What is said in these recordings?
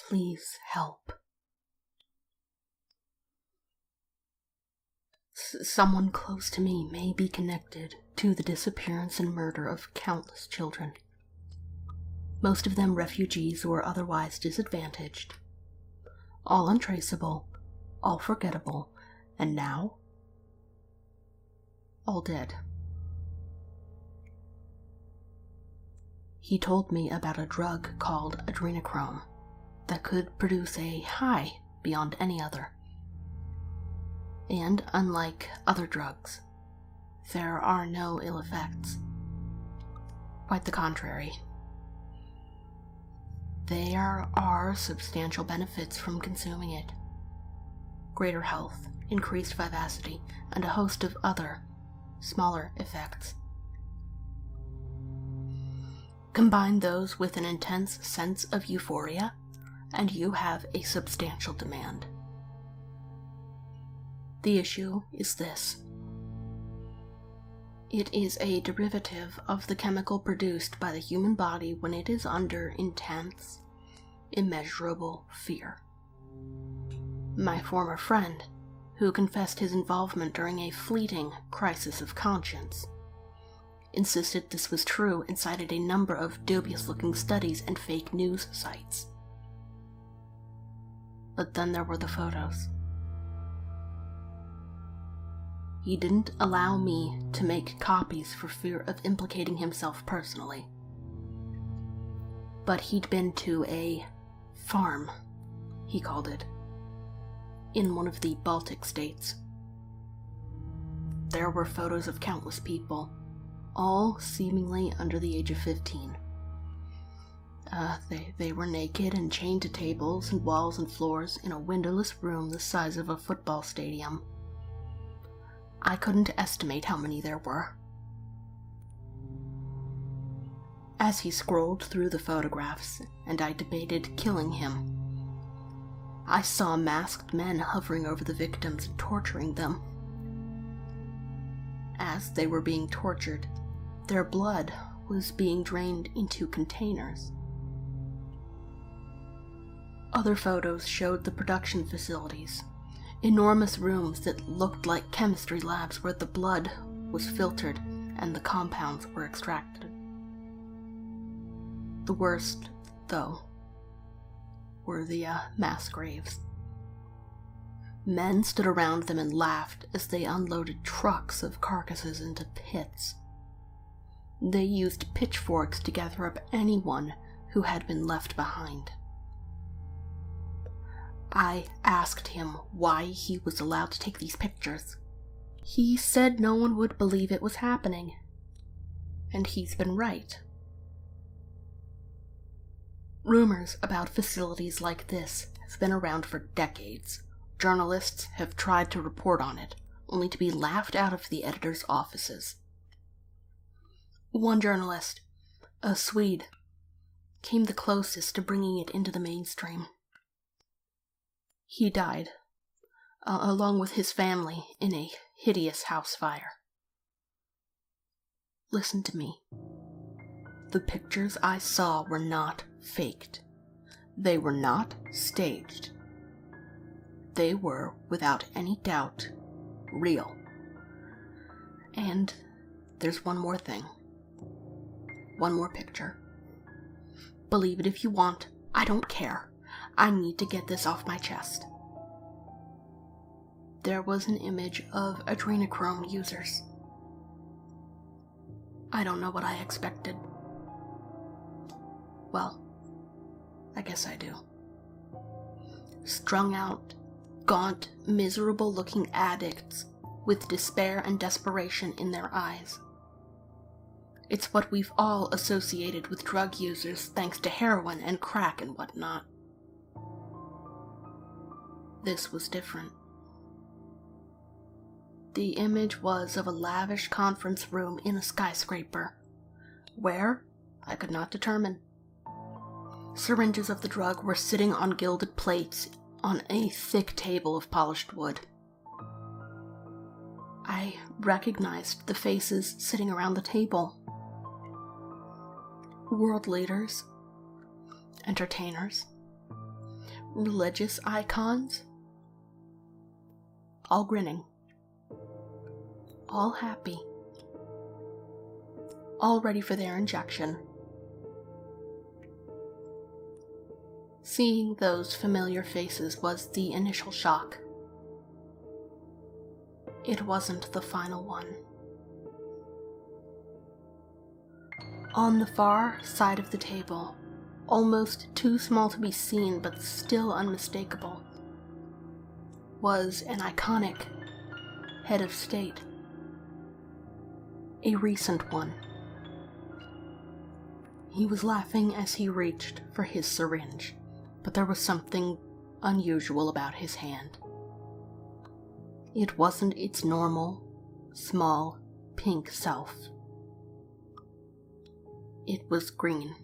Please help. Someone close to me may be connected to the disappearance and murder of countless children. Most of them refugees or otherwise disadvantaged. All untraceable, all forgettable, and now, all dead. He told me about a drug called Adrenochrome that could produce a high beyond any other. And unlike other drugs, there are no ill effects. Quite the contrary. There are substantial benefits from consuming it. Greater health, increased vivacity, and a host of other, smaller effects. Combine those with an intense sense of euphoria, and you have a substantial demand. The issue is this. It is a derivative of the chemical produced by the human body when it is under intense, immeasurable fear. My former friend, who confessed his involvement during a fleeting crisis of conscience, insisted this was true and cited a number of dubious-looking studies and fake news sites. But then there were the photos. He didn't allow me to make copies for fear of implicating himself personally. But he'd been to a farm, he called it, in one of the Baltic states. There were photos of countless people, all seemingly under the age of 15. They were naked and chained to tables and walls and floors in a windowless room the size of a football stadium. I couldn't estimate how many there were. As he scrolled through the photographs, and I debated killing him, I saw masked men hovering over the victims and torturing them. As they were being tortured, their blood was being drained into containers. Other photos showed the production facilities, enormous rooms that looked like chemistry labs where the blood was filtered and the compounds were extracted. The worst, though, were the mass graves. Men stood around them and laughed as they unloaded trucks of carcasses into pits. They used pitchforks to gather up anyone who had been left behind. I asked him why he was allowed to take these pictures. He said no one would believe it was happening. And he's been right. Rumors about facilities like this have been around for decades. Journalists have tried to report on it, only to be laughed out of the editors' offices. One journalist, a Swede, came the closest to bringing it into the mainstream. He died, along with his family, in a hideous house fire. Listen to me. The pictures I saw were not faked. They were not staged. They were, without any doubt, real. And there's one more thing. One more picture. Believe it if you want. I don't care. I need to get this off my chest. There was an image of Adrenochrome users. I don't know what I expected. Well, I guess I do. Strung out, gaunt, miserable-looking addicts with despair and desperation in their eyes. It's what we've all associated with drug users thanks to heroin and crack and whatnot. This was different. The image was of a lavish conference room in a skyscraper. Where? I could not determine. Syringes of the drug were sitting on gilded plates on a thick table of polished wood. I recognized the faces sitting around the table. World leaders, entertainers, religious icons, all grinning, all happy, all ready for their injection. Seeing those familiar faces was the initial shock. It wasn't the final one. On the far side of the table, almost too small to be seen but still unmistakable, was an iconic head of state. A recent one. He was laughing as he reached for his syringe, but there was something unusual about his hand. It wasn't its normal, small, pink self. It was green.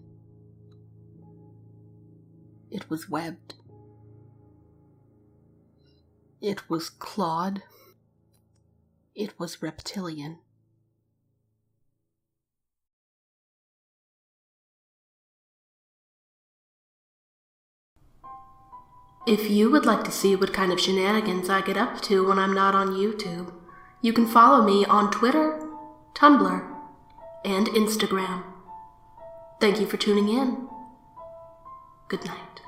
It was webbed. It was clawed. It was reptilian. If you would like to see what kind of shenanigans I get up to when I'm not on YouTube, you can follow me on Twitter, Tumblr, and Instagram. Thank you for tuning in. Good night.